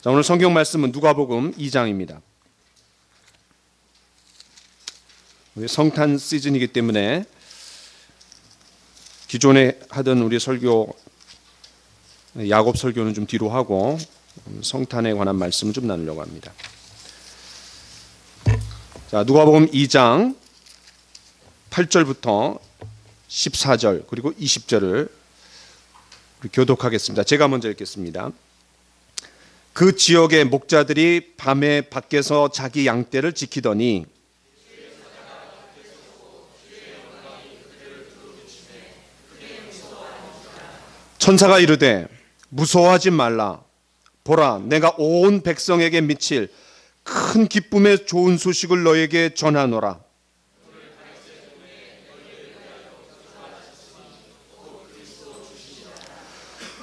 자, 오늘 성경 말씀은 누가복음 2장입니다. 성탄 시즌이기 때문에 기존에 하던 우리 설교 야곱 설교는 좀 뒤로 하고 성탄에 관한 말씀을 좀 나누려고 합니다. 자, 누가복음 2장 8절부터 14절 그리고 20절을 교독하겠습니다. 제가 먼저 읽겠습니다. 그 지역의 목자들이 밤에 밖에서 자기 양떼를 지키더니 천사가 이르되 무서워하지 말라. 보라, 내가 온 백성에게 미칠 큰 기쁨의 좋은 소식을 너에게 전하노라.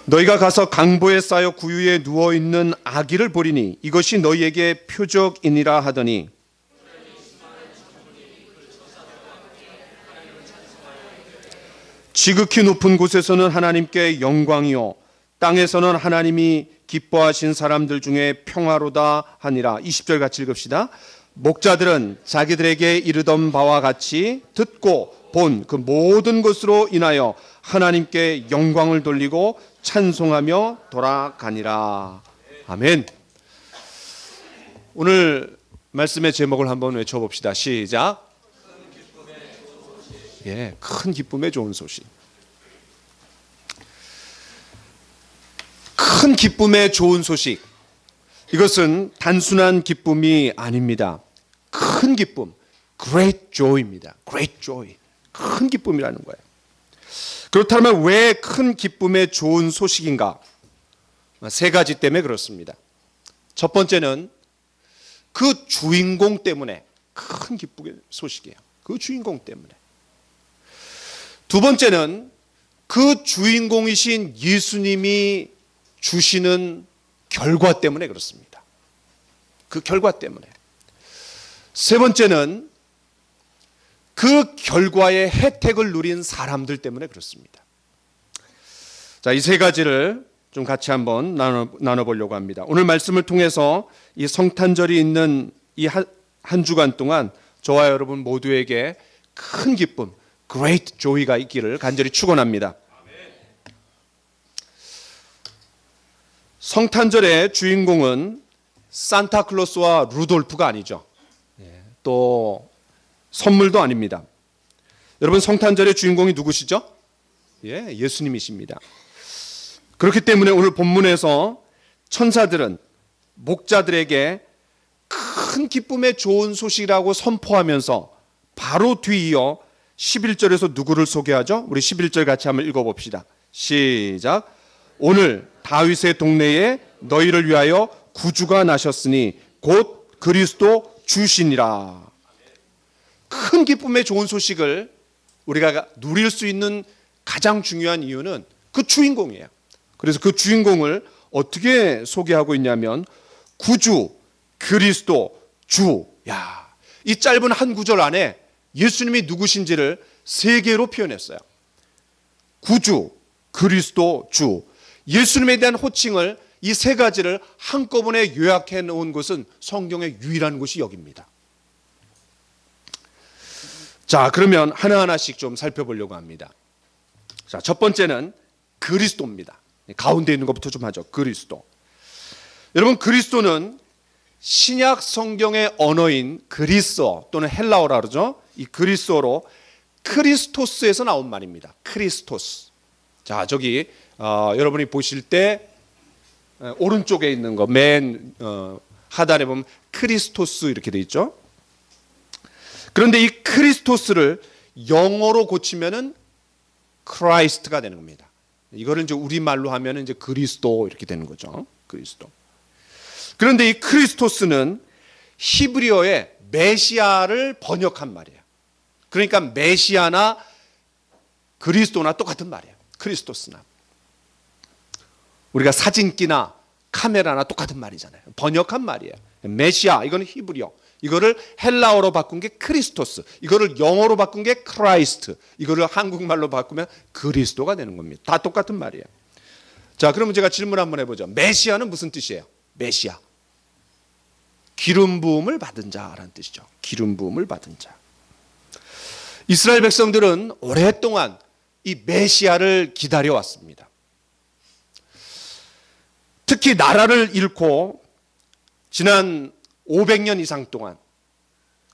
너희가 가서 강보에 쌓여 구유에 누워있는 아기를 보리니 이것이 너희에게 표적이니라 하더니 지극히 높은 곳에서는 하나님께 영광이요 땅에서는 하나님이 기뻐하신 사람들 중에 평화로다 하니라. 20절 같이 읽읍시다. 목자들은 자기들에게 이르던 바와 같이 듣고 본 그 모든 것으로 인하여 하나님께 영광을 돌리고 찬송하며 돌아가니라. 아멘. 오늘 말씀의 제목을 한번 외쳐봅시다. 시작. 큰 기쁨의 좋은 소식. 큰 기쁨의 좋은 소식. 이것은 단순한 기쁨이 아닙니다. 큰 기쁨, great joy입니다. great joy. 큰 기쁨이라는 거예요. 그렇다면 왜 큰 기쁨의 좋은 소식인가? 세 가지 때문에 그렇습니다. 첫 번째는 그 주인공 때문에 큰 기쁨의 소식이에요. 그 주인공 때문에. 두 번째는 그 주인공이신 예수님이 주시는 결과 때문에 그렇습니다. 그 결과 때문에. 세 번째는 그 결과의 혜택을 누린 사람들 때문에 그렇습니다. 자, 이 세 가지를 좀 같이 한번 나눠보려고 합니다. 오늘 말씀을 통해서 이 성탄절이 있는 이 한 주간 동안 저와 여러분 모두에게 큰 기쁨, great joy가 있기를 간절히 축원합니다. 성탄절의 주인공은 산타클로스와 루돌프가 아니죠. 또 선물도 아닙니다. 여러분, 성탄절의 주인공이 누구시죠? 예수님이십니다. 그렇기 때문에 오늘 본문에서 천사들은 목자들에게 큰 기쁨의 좋은 소식이라고 선포하면서 바로 뒤이어 11절에서 누구를 소개하죠? 우리 11절 같이 한번 읽어봅시다. 시작. 오늘 다윗의 동네에 너희를 위하여 구주가 나셨으니 곧 그리스도 주시니라. 큰 기쁨의 좋은 소식을 우리가 누릴 수 있는 가장 중요한 이유는 그 주인공이에요. 그래서 그 주인공을 어떻게 소개하고 있냐면 구주, 그리스도, 주. 이 짧은 한 구절 안에 예수님이 누구신지를 세 개로 표현했어요. 구주, 그리스도, 주. 예수님에 대한 호칭을 이 세 가지를 한꺼번에 요약해 놓은 것은 성경의 유일한 곳이 여기입니다. 자, 그러면 하나하나씩 좀 살펴보려고 합니다. 자, 첫 번째는 그리스도입니다. 가운데 있는 것부터 좀 하죠. 그리스도. 여러분, 그리스도는 신약 성경의 언어인 그리스어 또는 헬라어라 그러죠. 이 그리스어로 크리스토스에서 나온 말입니다. 크리스토스. 자, 저기 여러분이 보실 때 오른쪽에 있는 거 맨 하단에 보면 크리스토스 이렇게 돼 있죠. 그런데 이 크리스토스를 영어로 고치면은 크라이스트가 되는 겁니다. 이거를 이제 우리말로 하면은 이제 그리스도 이렇게 되는 거죠. 그리스도. 그런데 이 크리스토스는 히브리어의 메시아를 번역한 말이에요. 그러니까 메시아나 그리스도나 똑같은 말이에요. 크리스토스나. 우리가 사진기나 카메라나 똑같은 말이잖아요. 번역한 말이에요. 메시아, 이거는 히브리어. 이거를 헬라어로 바꾼 게 크리스토스. 이거를 영어로 바꾼 게 크라이스트. 이거를 한국말로 바꾸면 그리스도가 되는 겁니다. 다 똑같은 말이에요. 자, 그러면 제가 질문 한번 해보죠. 메시아는 무슨 뜻이에요? 메시아. 기름 부음을 받은 자라는 뜻이죠. 기름 부음을 받은 자. 이스라엘 백성들은 오랫동안 이 메시아를 기다려왔습니다. 특히 나라를 잃고 지난 500년 이상 동안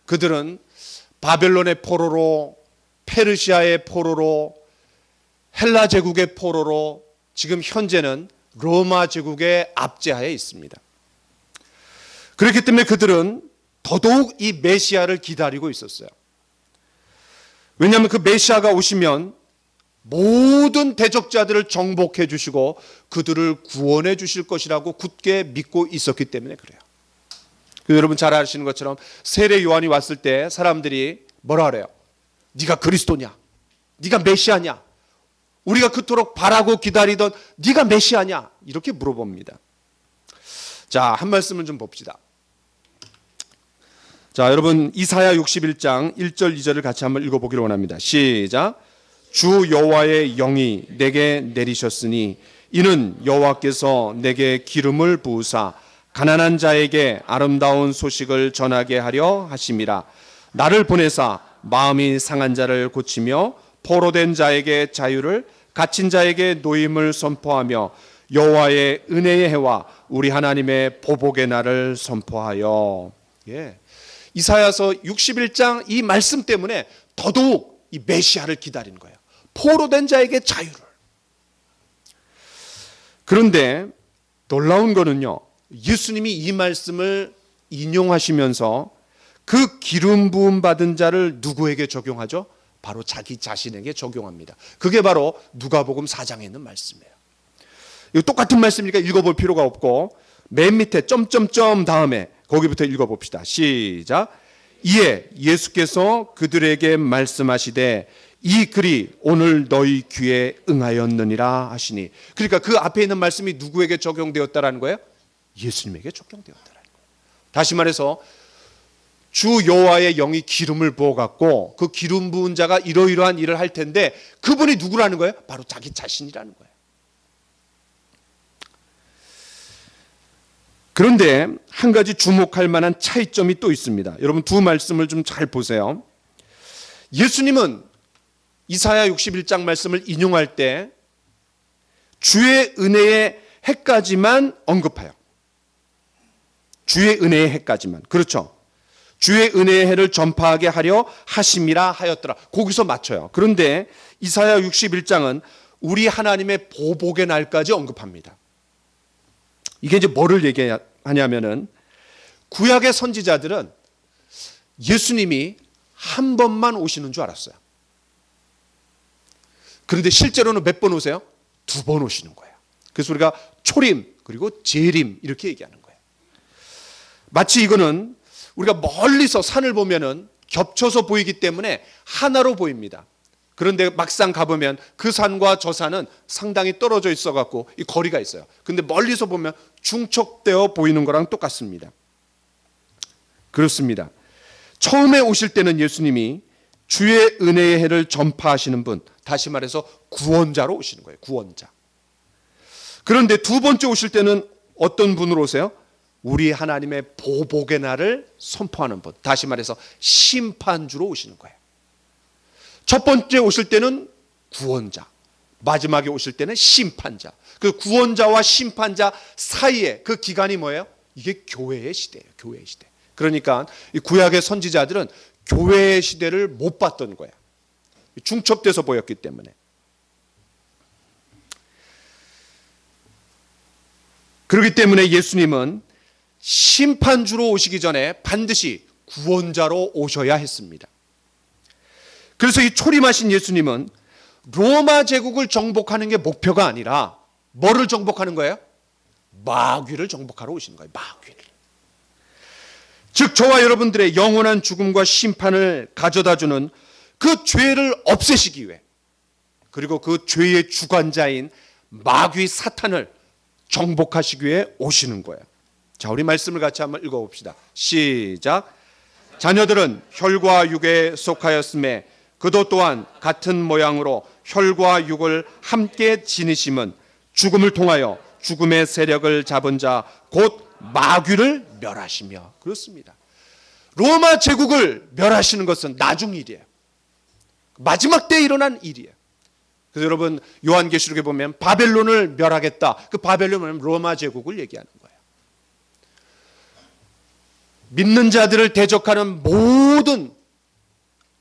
그들은 바벨론의 포로로, 페르시아의 포로로, 헬라 제국의 포로로, 지금 현재는 로마 제국의 압제하에 있습니다. 그렇기 때문에 그들은 더더욱 이 메시아를 기다리고 있었어요. 왜냐하면 그 메시아가 오시면 모든 대적자들을 정복해 주시고 그들을 구원해 주실 것이라고 굳게 믿고 있었기 때문에 그래요. 여러분 잘 아시는 것처럼 세례 요한이 왔을 때 사람들이 뭐라 그래요? 네가 그리스도냐? 네가 메시아냐? 우리가 그토록 바라고 기다리던 네가 메시아냐? 이렇게 물어봅니다. 자, 한 말씀을 좀 봅시다. 자, 여러분 이사야 61장 1절 2절을 같이 한번 읽어보기를 원합니다. 시작. 주 여호와의 영이 내게 내리셨으니 이는 여호와께서 내게 기름을 부으사 가난한 자에게 아름다운 소식을 전하게 하려 하심이라. 나를 보내사 마음이 상한 자를 고치며 포로된 자에게 자유를, 갇힌 자에게 노임을 선포하며 여호와의 은혜의 해와 우리 하나님의 보복의 날을 선포하여. 예. 이사야서 61장 이 말씀 때문에 더더욱 이 메시아를 기다리는 거예요. 포로된 자에게 자유를. 그런데 놀라운 거는요, 예수님이 이 말씀을 인용하시면서 그 기름 부음 받은 자를 누구에게 적용하죠? 바로 자기 자신에게 적용합니다. 그게 바로 누가복음 4장에 있는 말씀이에요. 이거 똑같은 말씀이니까 읽어볼 필요가 없고 맨 밑에 점점점 다음에 거기부터 읽어봅시다. 시작. 이에 예수께서 그들에게 말씀하시되 이 글이 오늘 너희 귀에 응하였느니라 하시니. 그러니까 그 앞에 있는 말씀이 누구에게 적용되었다라는 거예요? 예수님에게 적용되었다라는 거예요. 다시 말해서 주 여호와의 영이 기름을 부어갖고 그 기름 부은 자가 이러이러한 일을 할 텐데 그분이 누구라는 거예요? 바로 자기 자신이라는 거예요. 그런데 한 가지 주목할 만한 차이점이 또 있습니다. 여러분 두 말씀을 좀 잘 보세요. 예수님은 이사야 61장 말씀을 인용할 때 주의 은혜의 해까지만 언급해요. 주의 은혜의 해까지만. 그렇죠. 주의 은혜의 해를 전파하게 하려 하심이라 하였더라. 거기서 맞춰요. 그런데 이사야 61장은 우리 하나님의 보복의 날까지 언급합니다. 이게 이제 뭐를 얘기하냐면은 구약의 선지자들은 예수님이 한 번만 오시는 줄 알았어요. 그런데 실제로는 몇 번 오세요? 2번 오시는 거예요. 그래서 우리가 초림 그리고 재림 이렇게 얘기하는 거예요. 마치 이거는 우리가 멀리서 산을 보면은 겹쳐서 보이기 때문에 하나로 보입니다. 그런데 막상 가보면 그 산과 저 산은 상당히 떨어져 있어갖고 이 거리가 있어요. 근데 멀리서 보면 중첩되어 보이는 거랑 똑같습니다. 그렇습니다. 처음에 오실 때는 예수님이 주의 은혜의 해를 전파하시는 분, 다시 말해서 구원자로 오시는 거예요. 구원자. 그런데 두 번째 오실 때는 어떤 분으로 오세요? 우리 하나님의 보복의 날을 선포하는 분, 다시 말해서 심판주로 오시는 거예요. 첫 번째 오실 때는 구원자, 마지막에 오실 때는 심판자. 그 구원자와 심판자 사이에 그 기간이 뭐예요? 이게 교회의 시대예요. 교회의 시대. 그러니까 이 구약의 선지자들은 교회의 시대를 못 봤던 거예요. 중첩돼서 보였기 때문에. 그렇기 때문에 예수님은 심판주로 오시기 전에 반드시 구원자로 오셔야 했습니다. 그래서 이 초림하신 예수님은 로마 제국을 정복하는 게 목표가 아니라 뭐를 정복하는 거예요? 마귀를 정복하러 오시는 거예요. 마귀를. 즉 저와 여러분들의 영원한 죽음과 심판을 가져다주는 그 죄를 없애시기 위해, 그리고 그 죄의 주관자인 마귀 사탄을 정복하시기 위해 오시는 거예요. 자, 우리 말씀을 같이 한번 읽어봅시다. 시작. 자녀들은 혈과 육에 속하였음에 그도 또한 같은 모양으로 혈과 육을 함께 지니심은 죽음을 통하여 죽음의 세력을 잡은 자 곧 마귀를 멸하시며. 그렇습니다. 로마 제국을 멸하시는 것은 나중 일이에요. 마지막 때에 일어난 일이에요. 그래서 여러분 요한계시록에 보면 바벨론을 멸하겠다. 그 바벨론은 로마 제국을 얘기하는 거예요. 믿는 자들을 대적하는 모든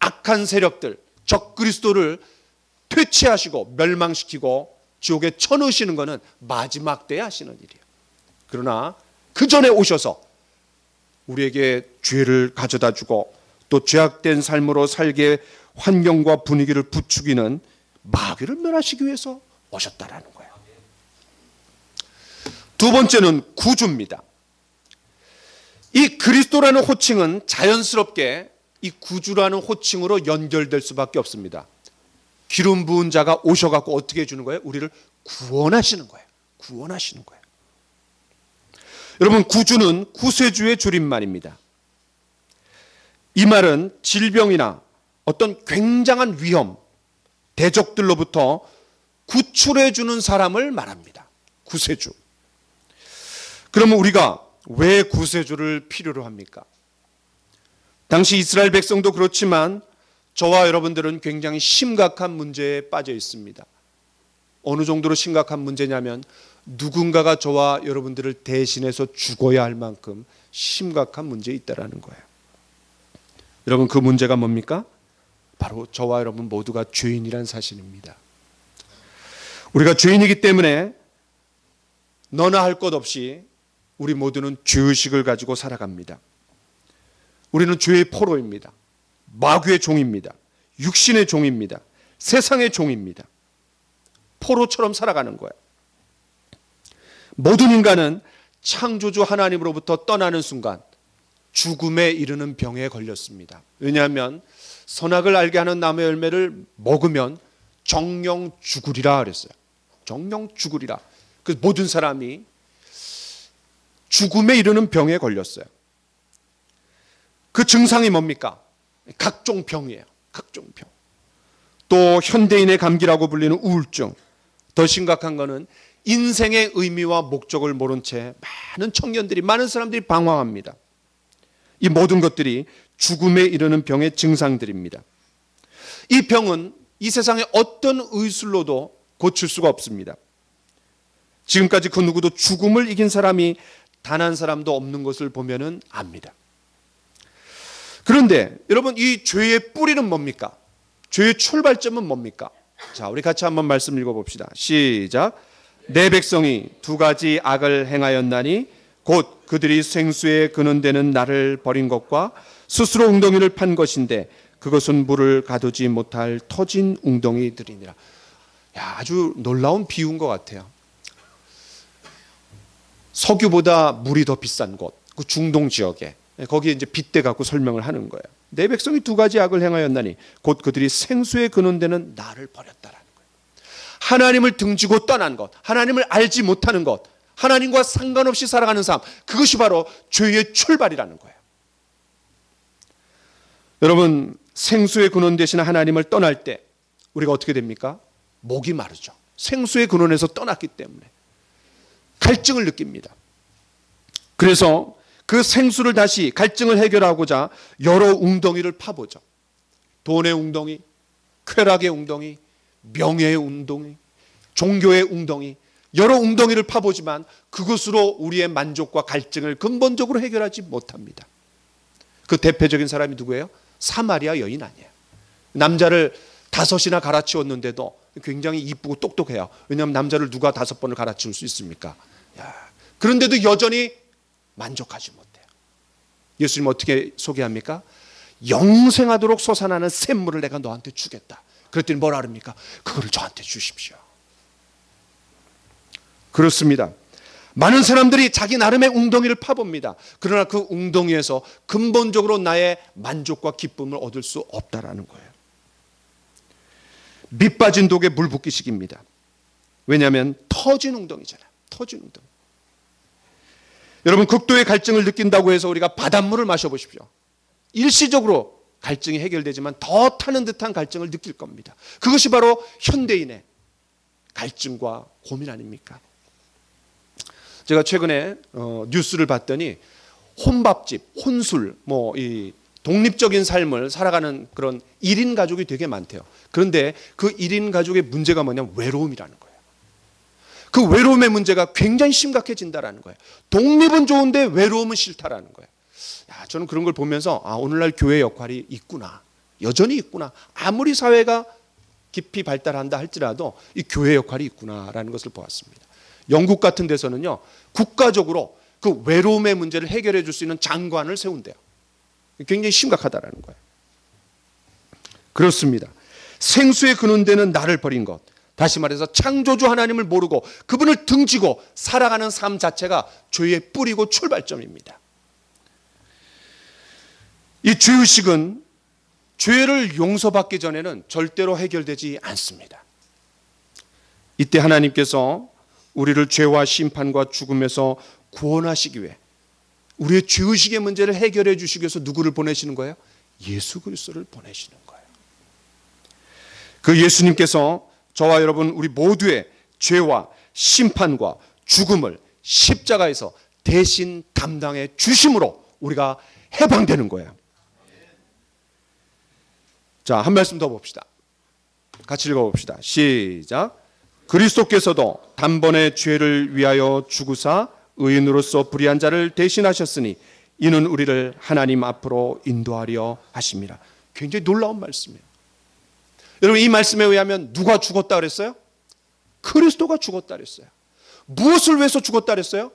악한 세력들, 적 그리스도를 퇴치하시고 멸망시키고 지옥에 쳐넣으시는 것은 마지막 때에 하시는 일이에요. 그러나 그 전에 오셔서 우리에게 죄를 가져다 주고 또 죄악된 삶으로 살게 환경과 분위기를 부추기는 마귀를 멸하시기 위해서 오셨다라는 거예요. 두 번째는 구주입니다. 이 그리스도라는 호칭은 자연스럽게 이 구주라는 호칭으로 연결될 수밖에 없습니다. 기름 부은 자가 오셔갖고 어떻게 해주는 거예요? 우리를 구원하시는 거예요. 구원하시는 거예요. 여러분, 구주는 구세주의 줄임말입니다. 이 말은 질병이나 어떤 굉장한 위험, 대적들로부터 구출해 주는 사람을 말합니다. 구세주. 그러면 우리가 왜 구세주를 필요로 합니까? 당시 이스라엘 백성도 그렇지만 저와 여러분들은 굉장히 심각한 문제에 빠져 있습니다. 어느 정도로 심각한 문제냐면 누군가가 저와 여러분들을 대신해서 죽어야 할 만큼 심각한 문제에 있다는 거예요. 여러분, 그 문제가 뭡니까? 바로 저와 여러분 모두가 죄인이란 사실입니다. 우리가 죄인이기 때문에 너나 할 것 없이 우리 모두는 죄의식을 가지고 살아갑니다. 우리는 죄의 포로입니다. 마귀의 종입니다. 육신의 종입니다. 세상의 종입니다. 포로처럼 살아가는 거예요. 모든 인간은 창조주 하나님으로부터 떠나는 순간 죽음에 이르는 병에 걸렸습니다. 왜냐하면 선악을 알게 하는 나무의 열매를 먹으면 정령 죽으리라 그랬어요. 정령 죽으리라. 그 모든 사람이 죽음에 이르는 병에 걸렸어요. 그 증상이 뭡니까? 각종 병이에요. 각종 병. 또 현대인의 감기라고 불리는 우울증. 더 심각한 거는 인생의 의미와 목적을 모른 채 많은 청년들이, 많은 사람들이 방황합니다. 이 모든 것들이 죽음에 이르는 병의 증상들입니다. 이 병은 이 세상의 어떤 의술로도 고칠 수가 없습니다. 지금까지 그 누구도 죽음을 이긴 사람이 단 한 사람도 없는 것을 보면은 압니다. 그런데 여러분, 이 죄의 뿌리는 뭡니까? 죄의 출발점은 뭡니까? 자, 우리 같이 한번 말씀 읽어봅시다. 시작. 내 백성이 두 가지 악을 행하였나니 곧 그들이 생수에 그는 데는 나를 버린 것과 스스로 웅덩이를 판 것인데 그것은 물을 가두지 못할 터진 웅덩이들이니라. 야, 아주 놀라운 비유인 것 같아요. 석유보다 물이 더 비싼 곳, 그 중동 지역에, 거기에 이제 빗대 갖고 설명을 하는 거예요. 내 백성이 두 가지 악을 행하였나니 곧 그들이 생수에 그는 데는 나를 버렸다라는 거예요. 하나님을 등지고 떠난 것, 하나님을 알지 못하는 것, 하나님과 상관없이 살아가는 삶, 그것이 바로 죄의 출발이라는 거예요. 여러분, 생수의 근원 대신 하나님을 떠날 때 우리가 어떻게 됩니까? 목이 마르죠. 생수의 근원에서 떠났기 때문에 갈증을 느낍니다. 그래서 그 생수를 다시 갈증을 해결하고자 여러 웅덩이를 파보죠. 돈의 웅덩이, 쾌락의 웅덩이, 명예의 웅덩이, 종교의 웅덩이, 여러 웅덩이를 파보지만 그것으로 우리의 만족과 갈증을 근본적으로 해결하지 못합니다. 그 대표적인 사람이 누구예요? 사마리아 여인 아니에요. 남자를 5이나 갈아치웠는데도 굉장히 이쁘고 똑똑해요. 왜냐하면 남자를 누가 5번을 갈아치울 수 있습니까? 그런데도 여전히 만족하지 못해요. 예수님 어떻게 소개합니까? 영생하도록 솟아나는 샘물을 내가 너한테 주겠다. 그랬더니 뭐라 그럽니까? 그거를 저한테 주십시오. 그렇습니다. 많은 사람들이 자기 나름의 웅덩이를 파봅니다. 그러나 그 웅덩이에서 근본적으로 나의 만족과 기쁨을 얻을 수 없다라는 거예요. 밑 빠진 독에 물 붓기식입니다. 왜냐하면 터진 웅덩이잖아요. 터진 웅덩이. 여러분, 극도의 갈증을 느낀다고 해서 우리가 바닷물을 마셔보십시오. 일시적으로 갈증이 해결되지만 더 타는 듯한 갈증을 느낄 겁니다. 그것이 바로 현대인의 갈증과 고민 아닙니까? 제가 최근에 뉴스를 봤더니 혼밥집, 혼술, 이 독립적인 삶을 살아가는 그런 1인 가족이 되게 많대요. 그런데 그 1인 가족의 문제가 뭐냐면 외로움이라는 거예요. 그 외로움의 문제가 굉장히 심각해진다라는 거예요. 독립은 좋은데 외로움은 싫다라는 거예요. 저는 그런 걸 보면서 오늘날 교회 역할이 있구나. 여전히 있구나. 아무리 사회가 깊이 발달한다 할지라도 이 교회 역할이 있구나라는 것을 보았습니다. 영국 같은 데서는요, 국가적으로 그 외로움의 문제를 해결해 줄 수 있는 장관을 세운대요. 굉장히 심각하다라는 거예요. 그렇습니다. 생수에 근원되는 나를 버린 것, 다시 말해서 창조주 하나님을 모르고 그분을 등지고 살아가는 삶 자체가 죄의 뿌리고 출발점입니다. 이 죄의식은 죄를 용서받기 전에는 절대로 해결되지 않습니다. 이때 하나님께서 우리를 죄와 심판과 죽음에서 구원하시기 위해 우리의 죄의식의 문제를 해결해 주시기 위해서 누구를 보내시는 거예요? 예수 그리스도를 보내시는 거예요. 그 예수님께서 저와 여러분 우리 모두의 죄와 심판과 죽음을 십자가에서 대신 담당해 주심으로 우리가 해방되는 거예요. 자, 한 말씀 더 봅시다. 같이 읽어봅시다. 시작. 그리스도께서도 단번에 죄를 위하여 죽으사 의인으로서 불의한 자를 대신하셨으니 이는 우리를 하나님 앞으로 인도하려 하심이라. 굉장히 놀라운 말씀이에요. 여러분, 이 말씀에 의하면 누가 죽었다 그랬어요? 그리스도가 죽었다 그랬어요. 무엇을 위해서 죽었다 그랬어요?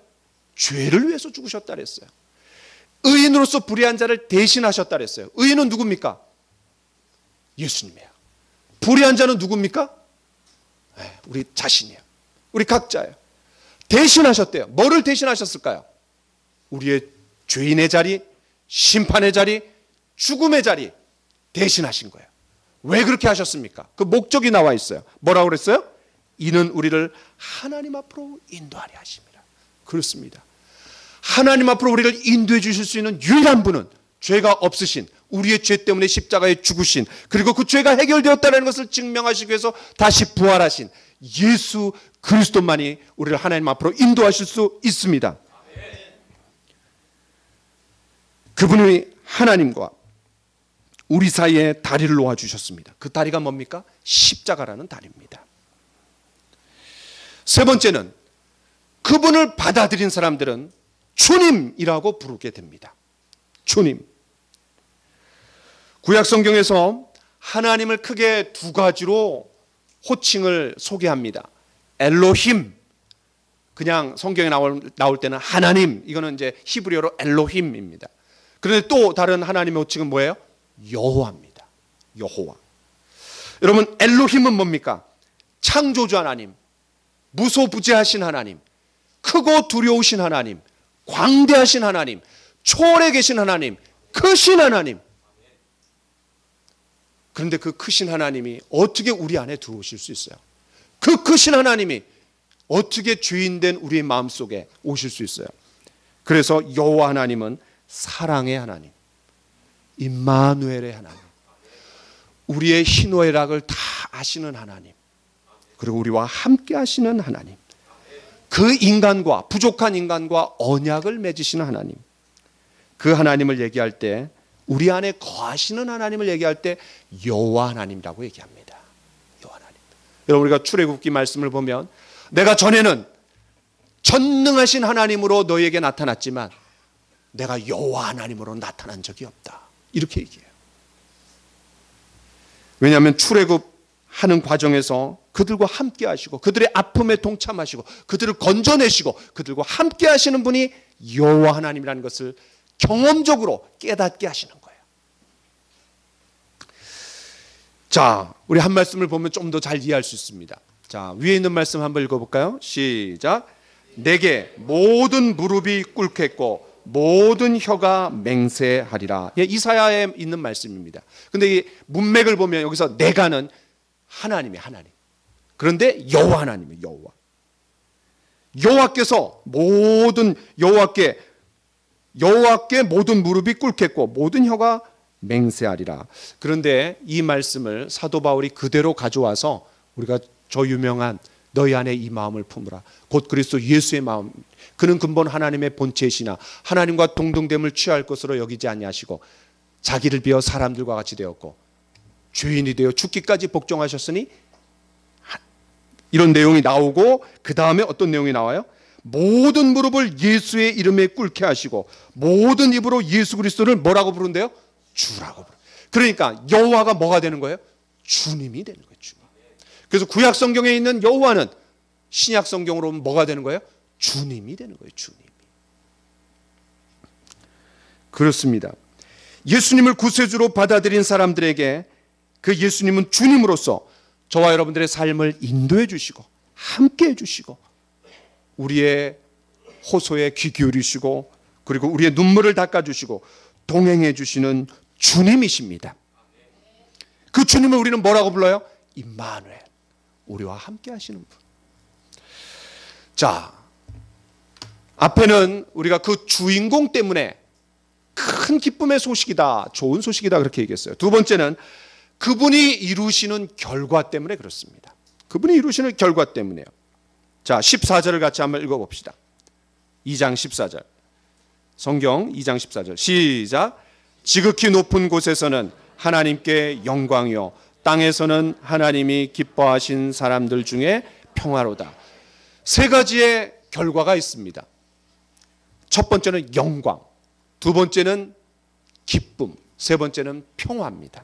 죄를 위해서 죽으셨다 그랬어요. 의인으로서 불의한 자를 대신하셨다 그랬어요. 의인은 누굽니까? 예수님이에요. 불의한 자는 누굽니까? 우리 자신이에요. 우리 각자예요. 대신하셨대요. 뭐를 대신하셨을까요? 우리의 죄인의 자리, 심판의 자리, 죽음의 자리 대신하신 거예요. 왜 그렇게 하셨습니까? 그 목적이 나와 있어요. 뭐라고 그랬어요? 이는 우리를 하나님 앞으로 인도하려 하십니다. 그렇습니다. 하나님 앞으로 우리를 인도해 주실 수 있는 유일한 분은 죄가 없으신, 우리의 죄 때문에 십자가에 죽으신, 그리고 그 죄가 해결되었다는 것을 증명하시기 위해서 다시 부활하신 예수 그리스도만이 우리를 하나님 앞으로 인도하실 수 있습니다. 그분이 하나님과 우리 사이에 다리를 놓아주셨습니다. 그 다리가 뭡니까? 십자가라는 다리입니다. 세 번째는 그분을 받아들인 사람들은 주님이라고 부르게 됩니다. 주님. 구약 성경에서 하나님을 크게 두 가지로 호칭을 소개합니다. 엘로힘, 그냥 성경에 나올 때는 하나님, 이거는 이제 히브리어로 엘로힘입니다. 그런데 또 다른 하나님의 호칭은 뭐예요? 여호와입니다. 여호와. 여러분, 엘로힘은 뭡니까? 창조주 하나님, 무소부재하신 하나님, 크고 두려우신 하나님, 광대하신 하나님, 초월해 계신 하나님, 크신 하나님. 그런데 그 크신 하나님이 어떻게 우리 안에 들어오실 수 있어요? 그 크신 하나님이 어떻게 죄인된 우리의 마음속에 오실 수 있어요? 그래서 여호와 하나님은 사랑의 하나님, 임마누엘의 하나님, 우리의 희노애락을 다 아시는 하나님, 그리고 우리와 함께 하시는 하나님, 그 인간과, 부족한 인간과 언약을 맺으시는 하나님, 그 하나님을 얘기할 때, 우리 안에 거하시는 하나님을 얘기할 때 여호와 하나님이라고 얘기합니다. 여호와 하나님. 여러분, 우리가 출애굽기 말씀을 보면 내가 전에는 전능하신 하나님으로 너희에게 나타났지만 내가 여호와 하나님으로 나타난 적이 없다, 이렇게 얘기해요. 왜냐하면 출애굽하는 과정에서 그들과 함께 하시고 그들의 아픔에 동참하시고 그들을 건져내시고 그들과 함께 하시는 분이 여호와 하나님이라는 것을 경험적으로 깨닫게 하시는 거예요. 자, 우리 한 말씀을 보면 좀 더 잘 이해할 수 있습니다. 자, 위에 있는 말씀 한번 읽어볼까요? 시작. 내게 모든 무릎이 꿇겠고 모든 혀가 맹세하리라. 예, 이사야에 있는 말씀입니다. 근데 이 문맥을 보면 여기서 내가는 하나님이 하나님. 그런데 여호와 하나님이에요. 여호와. 여호와께서 모든 여호와께 모든 무릎이 꿇겠고 모든 혀가 맹세하리라. 그런데 이 말씀을 사도 바울이 그대로 가져와서 우리가 저 유명한 너희 안에 이 마음을 품으라. 곧 그리스도 예수의 마음. 그는 근본 하나님의 본체이시나 하나님과 동등됨을 취할 것으로 여기지 아니하시고 자기를 비어 사람들과 같이 되었고 죄인이 되어 죽기까지 복종하셨으니, 이런 내용이 나오고 그 다음에 어떤 내용이 나와요? 모든 무릎을 예수의 이름에 꿇게 하시고 모든 입으로 예수 그리스도를 뭐라고 부른대요? 주라고 부른대요. 그러니까 여호와가 뭐가 되는 거예요? 주님이 되는 거예요. 주님. 그래서 구약 성경에 있는 여호와는 신약 성경으로 뭐가 되는 거예요? 주님이 되는 거예요. 주님이. 그렇습니다. 예수님을 구세주로 받아들인 사람들에게 그 예수님은 주님으로서 저와 여러분들의 삶을 인도해 주시고 함께 해 주시고 우리의 호소에 귀 기울이시고 그리고 우리의 눈물을 닦아 주시고 동행해 주시는 주님이십니다. 그 주님을 우리는 뭐라고 불러요? 임마누엘, 우리와 함께 하시는 분. 자, 앞에는 우리가 그 주인공 때문에 큰 기쁨의 소식이다, 좋은 소식이다 그렇게 얘기했어요. 두 번째는 그분이 이루시는 결과 때문에 그렇습니다. 그분이 이루시는 결과 때문에요. 자, 14절을 같이 한번 읽어봅시다. 2장 14절. 성경 2장 14절. 시작. 지극히 높은 곳에서는 하나님께 영광이요 땅에서는 하나님이 기뻐하신 사람들 중에 평화로다. 세 가지의 결과가 있습니다. 첫 번째는 영광, 두 번째는 기쁨, 세 번째는 평화입니다.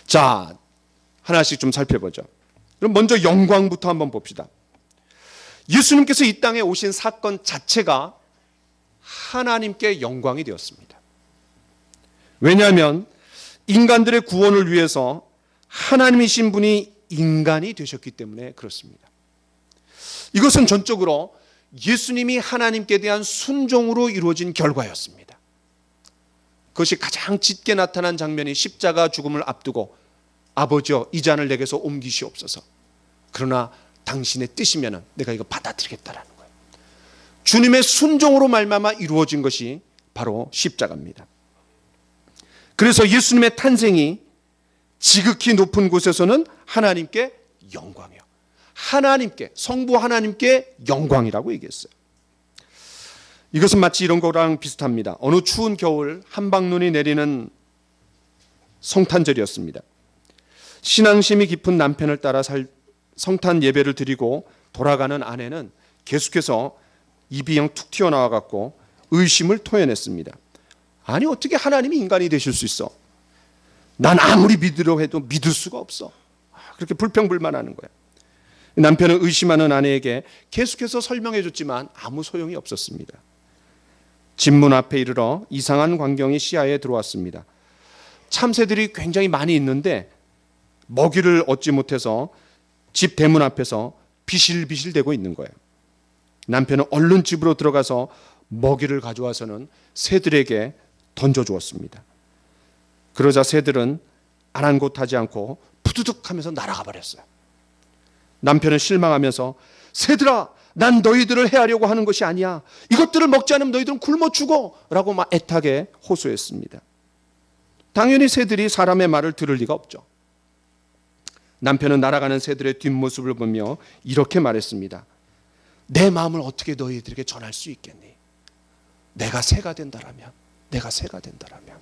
자, 하나씩 좀 살펴보죠. 그럼 먼저 영광부터 한번 봅시다. 예수님께서 이 땅에 오신 사건 자체가 하나님께 영광이 되었습니다. 왜냐하면 인간들의 구원을 위해서 하나님이신 분이 인간이 되셨기 때문에 그렇습니다. 이것은 전적으로 예수님이 하나님께 대한 순종으로 이루어진 결과였습니다. 그것이 가장 짙게 나타난 장면이 십자가 죽음을 앞두고 아버지여 이 잔을 내게서 옮기시옵소서. 그러나 당신의 뜻이면 내가 이거 받아들이겠다라는 거예요. 주님의 순종으로 말미암아 이루어진 것이 바로 십자가입니다. 그래서 예수님의 탄생이 지극히 높은 곳에서는 하나님께 영광이요. 하나님께, 성부 하나님께 영광이라고 얘기했어요. 이것은 마치 이런 거랑 비슷합니다. 어느 추운 겨울 한방눈이 내리는 성탄절이었습니다. 신앙심이 깊은 남편을 따라 성탄 예배를 드리고 돌아가는 아내는 계속해서 입이 영 툭 튀어나와 갖고 의심을 토해냈습니다. 아니 어떻게 하나님이 인간이 되실 수 있어? 난 아무리 믿으려고 해도 믿을 수가 없어. 그렇게 불평불만하는 거야. 남편은 의심하는 아내에게 계속해서 설명해 줬지만 아무 소용이 없었습니다. 집문 앞에 이르러 이상한 광경이 시야에 들어왔습니다. 참새들이 굉장히 많이 있는데 먹이를 얻지 못해서 집 대문 앞에서 비실비실대고 있는 거예요. 남편은 얼른 집으로 들어가서 먹이를 가져와서는 새들에게 던져주었습니다. 그러자 새들은 아랑곳하지 않고 푸드득 하면서 날아가 버렸어요. 남편은 실망하면서 새들아, 난 너희들을 해하려고 하는 것이 아니야. 이것들을 먹지 않으면 너희들은 굶어 죽어 라고 막 애타게 호소했습니다. 당연히 새들이 사람의 말을 들을 리가 없죠. 남편은 날아가는 새들의 뒷모습을 보며 이렇게 말했습니다. 내 마음을 어떻게 너희들에게 전할 수 있겠니? 내가 새가 된다라면, 내가 새가 된다라면.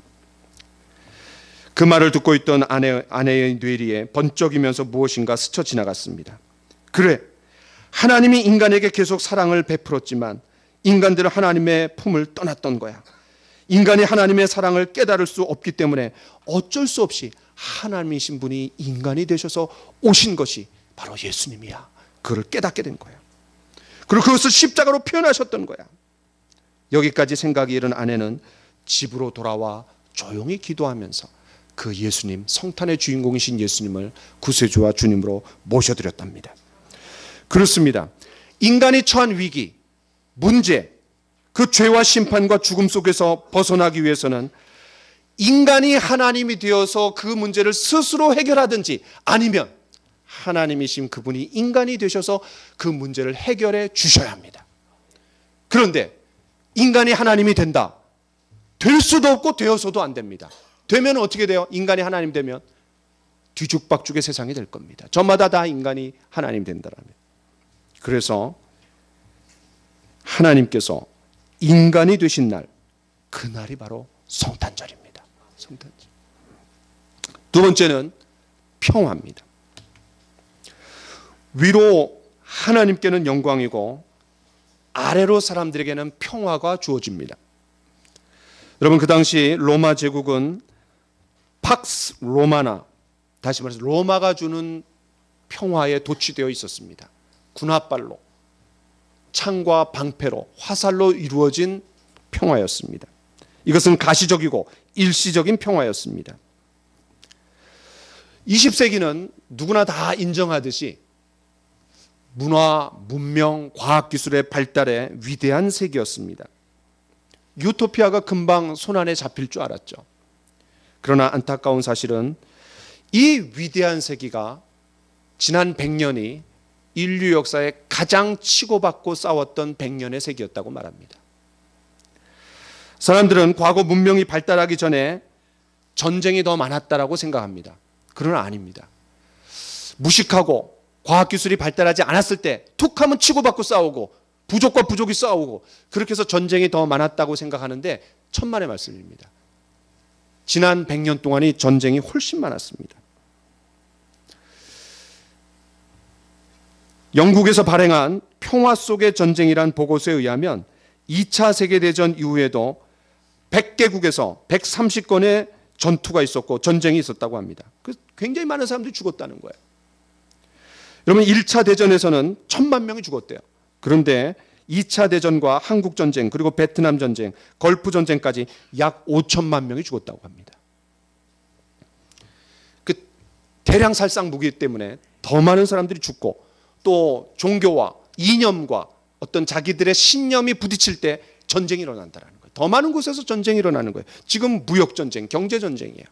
그 말을 듣고 있던 아내의 뇌리에 번쩍이면서 무엇인가 스쳐 지나갔습니다. 그래, 하나님이 인간에게 계속 사랑을 베풀었지만 인간들은 하나님의 품을 떠났던 거야. 인간이 하나님의 사랑을 깨달을 수 없기 때문에 어쩔 수 없이 하나님이신 분이 인간이 되셔서 오신 것이 바로 예수님이야. 그걸 깨닫게 된 거야. 그리고 그것을 십자가로 표현하셨던 거야. 여기까지 생각이 이른 아내는 집으로 돌아와 조용히 기도하면서 그 예수님, 성탄의 주인공이신 예수님을 구세주와 주님으로 모셔드렸답니다. 그렇습니다. 인간이 처한 위기, 문제, 그 죄와 심판과 죽음 속에서 벗어나기 위해서는 인간이 하나님이 되어서 그 문제를 스스로 해결하든지 아니면 하나님이신 그분이 인간이 되셔서 그 문제를 해결해 주셔야 합니다. 그런데 인간이 하나님이 된다. 될 수도 없고 되어서도 안 됩니다. 되면 어떻게 돼요? 인간이 하나님 되면 뒤죽박죽의 세상이 될 겁니다. 저마다 다 인간이 하나님 된다라면. 그래서 하나님께서 인간이 되신 날, 그날이 바로 성탄절입니다. 성탄절. 두 번째는 평화입니다. 위로 하나님께는 영광이고 아래로 사람들에게는 평화가 주어집니다. 여러분, 그 당시 로마 제국은 팍스 로마나, 다시 말해서 로마가 주는 평화에 도취되어 있었습니다. 군화발로, 창과 방패로, 화살로 이루어진 평화였습니다. 이것은 가시적이고 일시적인 평화였습니다. 20세기는 누구나 다 인정하듯이 문화, 문명, 과학기술의 발달에 위대한 세계였습니다. 유토피아가 금방 손안에 잡힐 줄 알았죠. 그러나 안타까운 사실은 이 위대한 세기가 지난 100년이 인류 역사에 가장 치고받고 싸웠던 100년의 세기였다고 말합니다. 사람들은 과거 문명이 발달하기 전에 전쟁이 더 많았다라고 생각합니다. 그러나 아닙니다. 무식하고 과학기술이 발달하지 않았을 때 툭 하면 치고받고 싸우고 부족과 부족이 싸우고 그렇게 해서 전쟁이 더 많았다고 생각하는데 천만의 말씀입니다. 지난 100년 동안이 전쟁이 훨씬 많았습니다. 영국에서 발행한 평화 속의 전쟁이란 보고서에 의하면 2차 세계대전 이후에도 100개국에서 130건의 전투가 있었고 전쟁이 있었다고 합니다. 굉장히 많은 사람들이 죽었다는 거예요. 여러분, 1차 대전에서는 1000만 명이 죽었대요. 그런데 2차 대전과 한국전쟁, 그리고 베트남 전쟁, 걸프 전쟁까지 약 5천만 명이 죽었다고 합니다. 그 대량 살상 무기 때문에 더 많은 사람들이 죽고 또 종교와 이념과 어떤 자기들의 신념이 부딪힐 때 전쟁이 일어난다는 거예요. 더 많은 곳에서 전쟁이 일어나는 거예요. 지금 무역전쟁, 경제전쟁이에요.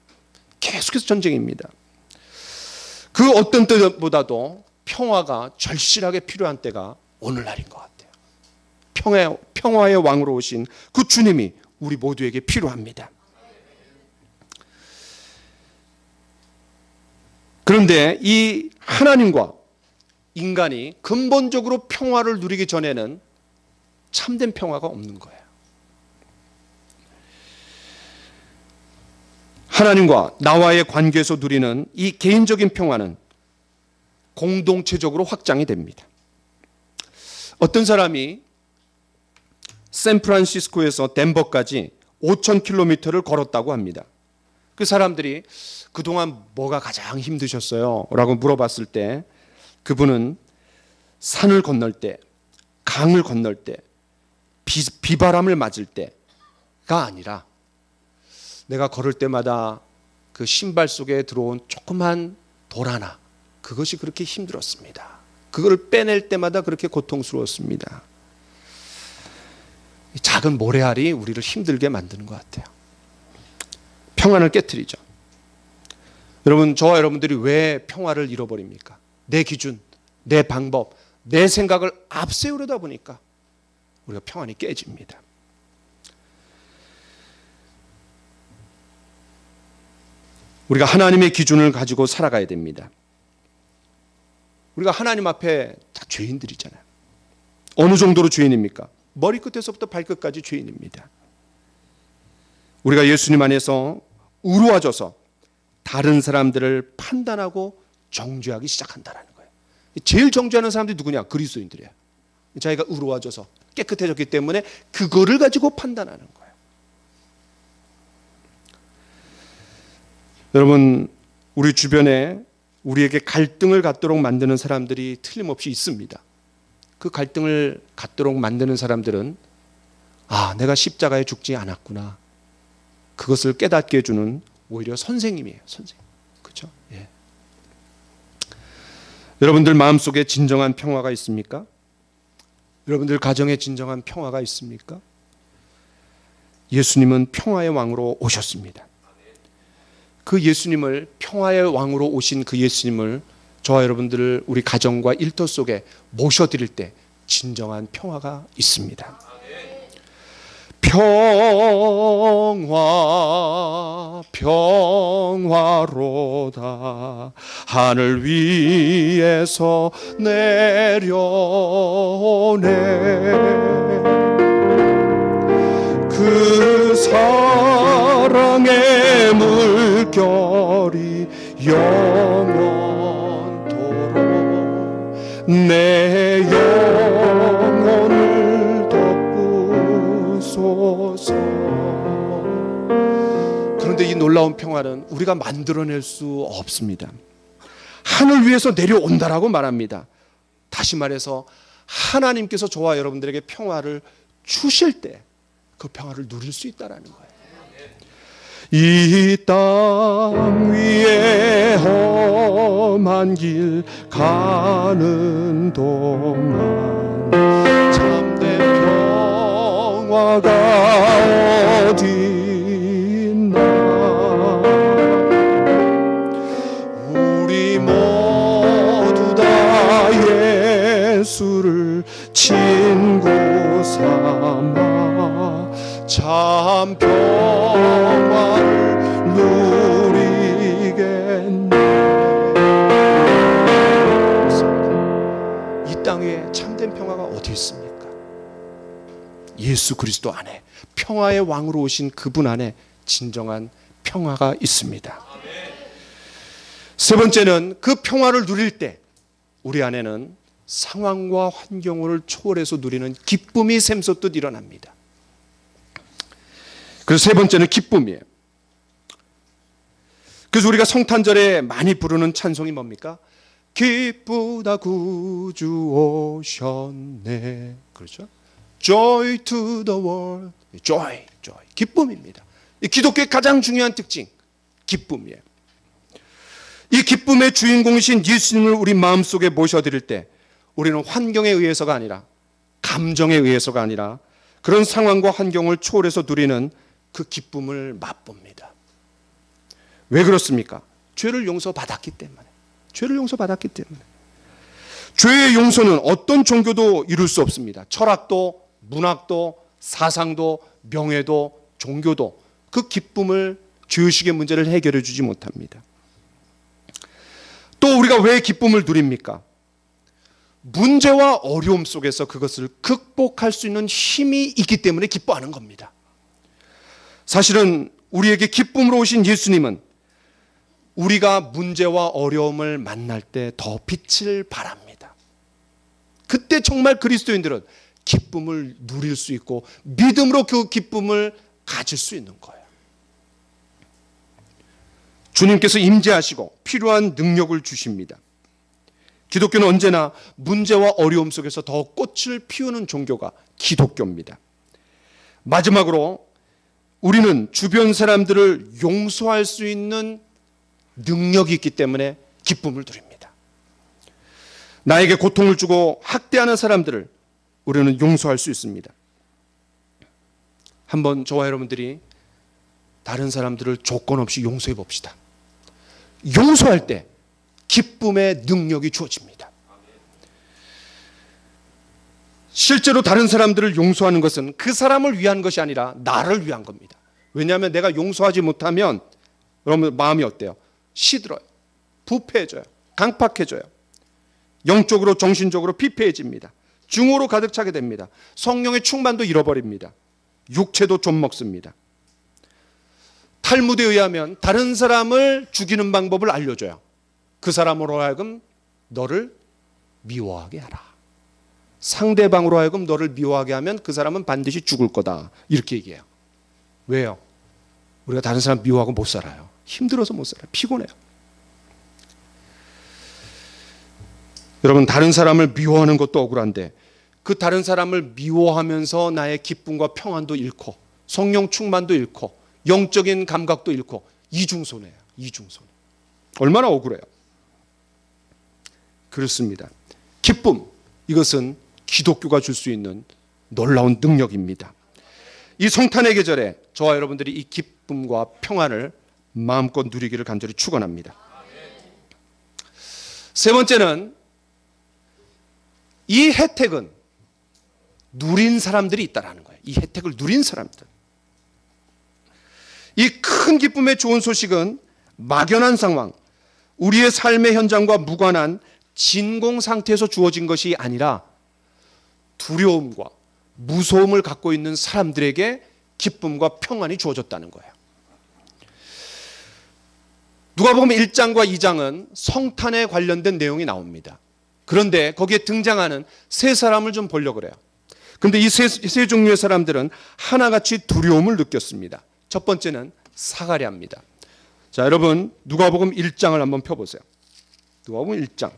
계속해서 전쟁입니다. 그 어떤 때보다도 평화가 절실하게 필요한 때가 오늘날인 것 같아요. 평화의 왕으로 오신 그 주님이 우리 모두에게 필요합니다. 그런데 이 하나님과 인간이 근본적으로 평화를 누리기 전에는 참된 평화가 없는 거예요. 하나님과 나와의 관계에서 누리는 이 개인적인 평화는 공동체적으로 확장이 됩니다. 어떤 사람이 샌프란시스코에서 덴버까지 5,000km를 걸었다고 합니다. 그 사람들이 그동안 뭐가 가장 힘드셨어요? 라고 물어봤을 때 그분은 산을 건널 때, 강을 건널 때, 비바람을 맞을 때가 아니라 내가 걸을 때마다 그 신발 속에 들어온 조그만 돌 하나, 그것이 그렇게 힘들었습니다. 그걸 빼낼 때마다 그렇게 고통스러웠습니다. 작은 모래알이 우리를 힘들게 만드는 것 같아요. 평안을 깨트리죠. 여러분, 저와 여러분들이 왜 평화를 잃어버립니까? 내 기준, 내 방법, 내 생각을 앞세우려다 보니까 우리가 평안이 깨집니다. 우리가 하나님의 기준을 가지고 살아가야 됩니다. 우리가 하나님 앞에 다 죄인들이잖아요. 어느 정도로 죄인입니까? 머리끝에서부터 발끝까지 죄인입니다. 우리가 예수님 안에서 의로워져서 다른 사람들을 판단하고 정죄하기 시작한다는 거예요. 제일 정죄하는 사람들이 누구냐? 그리스도인들이에요. 자기가 의로워져서 깨끗해졌기 때문에 그거를 가지고 판단하는 거예요. 여러분, 우리 주변에 우리에게 갈등을 갖도록 만드는 사람들이 틀림없이 있습니다. 그 갈등을 갖도록 만드는 사람들은 내가 십자가에 죽지 않았구나. 그것을 깨닫게 해주는 오히려 선생님이에요. 선생님. 그렇죠? 예. 여러분들 마음속에 진정한 평화가 있습니까? 여러분들 가정에 진정한 평화가 있습니까? 예수님은 평화의 왕으로 오셨습니다. 그 예수님을, 평화의 왕으로 오신 그 예수님을 저와 여러분들 우리 가정과 일터 속에 모셔드릴 때 진정한 평화가 있습니다. 평화, 평화. 평화로다. 하늘 위에서 내려오네. 그 사랑의 물결이 영원토록 내 영혼을 덮으소서. 그런데 이 놀라운 평화는 우리가 만들어낼 수 없습니다. 하늘 위에서 내려온다라고 말합니다. 다시 말해서 하나님께서 저와 여러분들에게 평화를 주실 때 그 평화를 누릴 수 있다라는 거예요. 이 땅 위에 험한 길 가는 동안 참된 평화가 어디 있나. 우리 모두 다 예수를 친구 삼아 참 평화를 누리겠네. 이 땅 위에 참된 평화가 어디 있습니까? 예수 그리스도 안에, 평화의 왕으로 오신 그분 안에 진정한 평화가 있습니다. 세 번째는 그 평화를 누릴 때 우리 안에는 상황과 환경을 초월해서 누리는 기쁨이 샘솟듯 일어납니다. 그래서 세 번째는 기쁨이에요. 그래서 우리가 성탄절에 많이 부르는 찬송이 뭡니까? 기쁘다 구주 오셨네. 그렇죠? Joy to the world. Joy, joy. 기쁨입니다. 이 기독교의 가장 중요한 특징, 기쁨이에요. 이 기쁨의 주인공이신 예수님을 우리 마음속에 모셔드릴 때 우리는 환경에 의해서가 아니라, 감정에 의해서가 아니라 그런 상황과 환경을 초월해서 누리는 그 기쁨을 맛봅니다. 왜 그렇습니까? 죄를 용서받았기 때문에. 죄를 용서받았기 때문에. 죄의 용서는 어떤 종교도 이룰 수 없습니다. 철학도, 문학도, 사상도, 명예도, 종교도 그 기쁨을, 죄의식의 문제를 해결해 주지 못합니다. 또 우리가 왜 기쁨을 누립니까? 문제와 어려움 속에서 그것을 극복할 수 있는 힘이 있기 때문에 기뻐하는 겁니다. 사실은 우리에게 기쁨으로 오신 예수님은 우리가 문제와 어려움을 만날 때 더 빛을 발합니다. 그때 정말 그리스도인들은 기쁨을 누릴 수 있고 믿음으로 그 기쁨을 가질 수 있는 거예요. 주님께서 임재하시고 필요한 능력을 주십니다. 기독교는 언제나 문제와 어려움 속에서 더 꽃을 피우는 종교가 기독교입니다. 마지막으로 우리는 주변 사람들을 용서할 수 있는 능력이 있기 때문에 기쁨을 누립니다. 나에게 고통을 주고 학대하는 사람들을 우리는 용서할 수 있습니다. 한번 저와 여러분들이 다른 사람들을 조건 없이 용서해 봅시다. 용서할 때 기쁨의 능력이 주어집니다. 실제로 다른 사람들을 용서하는 것은 그 사람을 위한 것이 아니라 나를 위한 겁니다. 왜냐하면 내가 용서하지 못하면 여러분 마음이 어때요? 시들어요. 부패해져요. 강팍해져요. 영적으로 정신적으로 피폐해집니다. 증오로 가득 차게 됩니다. 성령의 충만도 잃어버립니다. 육체도 좀 먹습니다. 탈무드에 의하면 다른 사람을 죽이는 방법을 알려줘요. 그 사람으로 하여금 너를 미워하게 하라. 상대방으로 하여금 너를 미워하게 하면 그 사람은 반드시 죽을 거다. 이렇게 얘기해요. 왜요? 우리가 다른 사람 미워하고 못 살아요. 힘들어서 못 살아요. 피곤해요. 여러분, 다른 사람을 미워하는 것도 억울한데 그 다른 사람을 미워하면서 나의 기쁨과 평안도 잃고 성령 충만도 잃고 영적인 감각도 잃고 이중손해예요. 이중손해. 얼마나 억울해요. 그렇습니다. 기쁨, 이것은 기독교가 줄 수 있는 놀라운 능력입니다. 이 성탄의 계절에 저와 여러분들이 이 기쁨과 평안을 마음껏 누리기를 간절히 축원합니다. 세 번째는 이 혜택은 누린 사람들이 있다라는 거예요. 이 혜택을 누린 사람들. 이 큰 기쁨의 좋은 소식은 막연한 상황, 우리의 삶의 현장과 무관한 진공 상태에서 주어진 것이 아니라 두려움과 무서움을 갖고 있는 사람들에게 기쁨과 평안이 주어졌다는 거예요. 누가복음 1장과 2장은 성탄에 관련된 내용이 나옵니다. 그런데 거기에 등장하는 세 사람을 좀 보려고 그래요. 그런데 이 세 종류의 사람들은 하나같이 두려움을 느꼈습니다. 첫 번째는 사가랴입니다. 자, 여러분 누가복음 1장을 한번 펴보세요. 누가복음 1장.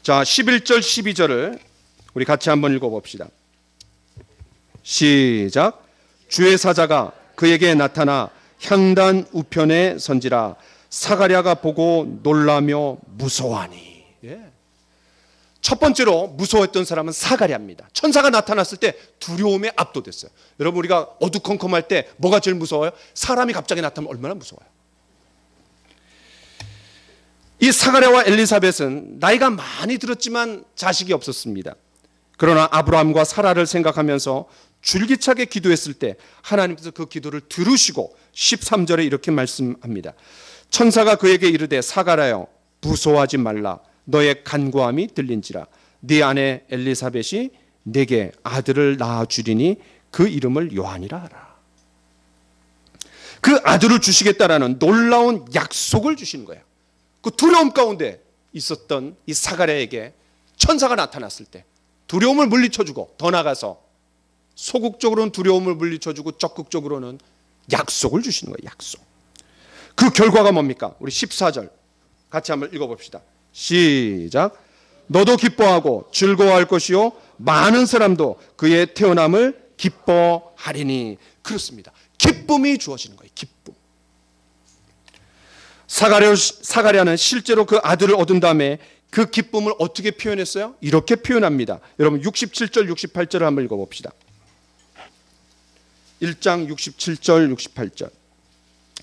자, 11절 12절을 우리 같이 한번 읽어봅시다. 시작. 주의 사자가 그에게 나타나 향단 우편에 선지라. 사가랴가 보고 놀라며 무서워하니. 예. 첫 번째로 무서워했던 사람은 사가랴입니다. 천사가 나타났을 때 두려움에 압도됐어요. 여러분 우리가 어두컴컴할 때 뭐가 제일 무서워요? 사람이 갑자기 나타나면 얼마나 무서워요. 이 사가랴와 엘리사벳은 나이가 많이 들었지만 자식이 없었습니다. 그러나 아브라함과 사라를 생각하면서 줄기차게 기도했을 때 하나님께서 그 기도를 들으시고 13절에 이렇게 말씀합니다. 천사가 그에게 이르되 사가랴여 무서워하지 말라. 너의 간구함이 들린지라. 네 아내 엘리사벳이 내게 아들을 낳아주리니 그 이름을 요한이라 하라. 그 아들을 주시겠다라는 놀라운 약속을 주시는 거예요. 그 두려움 가운데 있었던 이 사가랴에게 천사가 나타났을 때 두려움을 물리쳐주고, 더 나아가서 소극적으로는 두려움을 물리쳐주고 적극적으로는 약속을 주시는 거예요. 약속. 그 결과가 뭡니까? 우리 14절 같이 한번 읽어봅시다. 시작. 너도 기뻐하고 즐거워할 것이요 많은 사람도 그의 태어남을 기뻐하리니. 그렇습니다. 기쁨이 주어지는 거예요. 기쁨. 사가랴는 실제로 그 아들을 얻은 다음에 그 기쁨을 어떻게 표현했어요? 이렇게 표현합니다. 여러분 67절 68절을 한번 읽어봅시다. 1장 67절 68절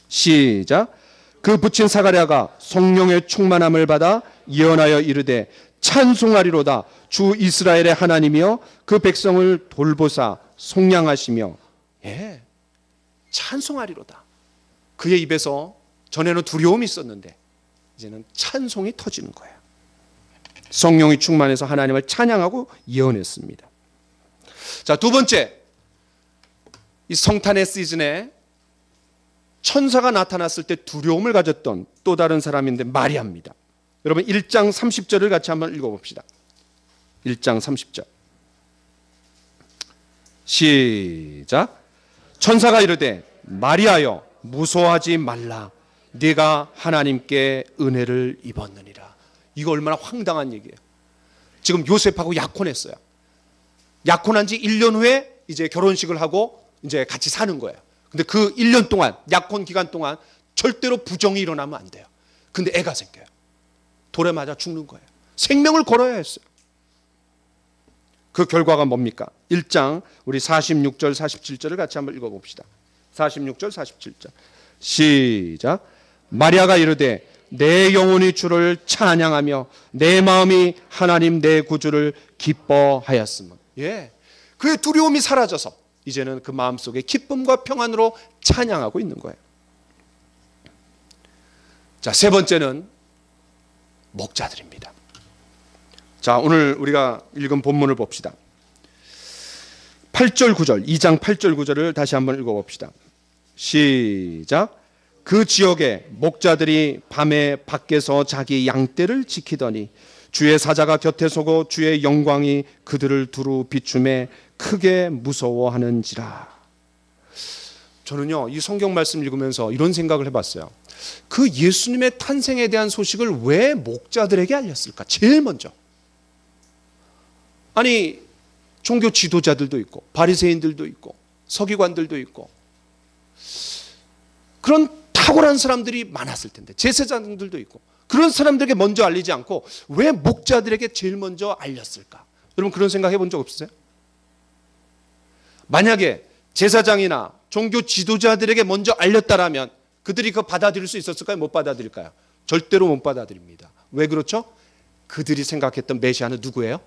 시작. 그 부친 사가랴가 성령의 충만함을 받아 예언하여 이르되 찬송하리로다. 주 이스라엘의 하나님이여 그 백성을 돌보사 속량하시며. 예, 찬송하리로다. 그의 입에서 전에는 두려움이 있었는데 이제는 찬송이 터지는 거예요. 성령이 충만해서 하나님을 찬양하고 예언했습니다. 자, 두 번째, 이 성탄의 시즌에 천사가 나타났을 때 두려움을 가졌던 또 다른 사람인데 마리아입니다. 여러분 1장 30절을 같이 한번 읽어봅시다. 1장 30절 시작. 천사가 이르되 마리아여 무서워하지 말라. 네가 하나님께 은혜를 입었느니라. 이거 얼마나 황당한 얘기예요. 지금 요셉하고 약혼했어요. 약혼한 지 1년 후에 이제 결혼식을 하고 이제 같이 사는 거예요. 근데 그 1년 동안, 약혼 기간 동안 절대로 부정이 일어나면 안 돼요. 근데 애가 생겨요. 돌에 맞아 죽는 거예요. 생명을 걸어야 했어요. 그 결과가 뭡니까? 1장 우리 46절 47절을 같이 한번 읽어봅시다. 46절 47절 시작. 마리아가 이르되 내 영혼이 주를 찬양하며 내 마음이 하나님 내 구주를 기뻐하였으며. 예, 그의 두려움이 사라져서 이제는 그 마음속에 기쁨과 평안으로 찬양하고 있는 거예요. 자, 세 번째는 목자들입니다. 자, 오늘 우리가 읽은 본문을 봅시다. 8절 9절 2장 8절 9절을 다시 한번 읽어봅시다. 시작. 그 지역에 목자들이 밤에 밖에서 자기 양떼를 지키더니 주의 사자가 곁에 서고 주의 영광이 그들을 두루 비춤에 크게 무서워하는지라. 저는요 이 성경 말씀 읽으면서 이런 생각을 해봤어요. 그 예수님의 탄생에 대한 소식을 왜 목자들에게 알렸을까? 제일 먼저. 아니 종교 지도자들도 있고 바리새인들도 있고 서기관들도 있고 그런 탁월한 사람들이 많았을 텐데, 제사장들도 있고, 그런 사람들에게 먼저 알리지 않고 왜 목자들에게 제일 먼저 알렸을까? 여러분 그런 생각 해본 적 없으세요? 만약에 제사장이나 종교 지도자들에게 먼저 알렸다라면 그들이 그거 받아들일 수 있었을까요? 못 받아들일까요? 절대로 못 받아들입니다. 왜 그렇죠? 그들이 생각했던 메시아는 누구예요?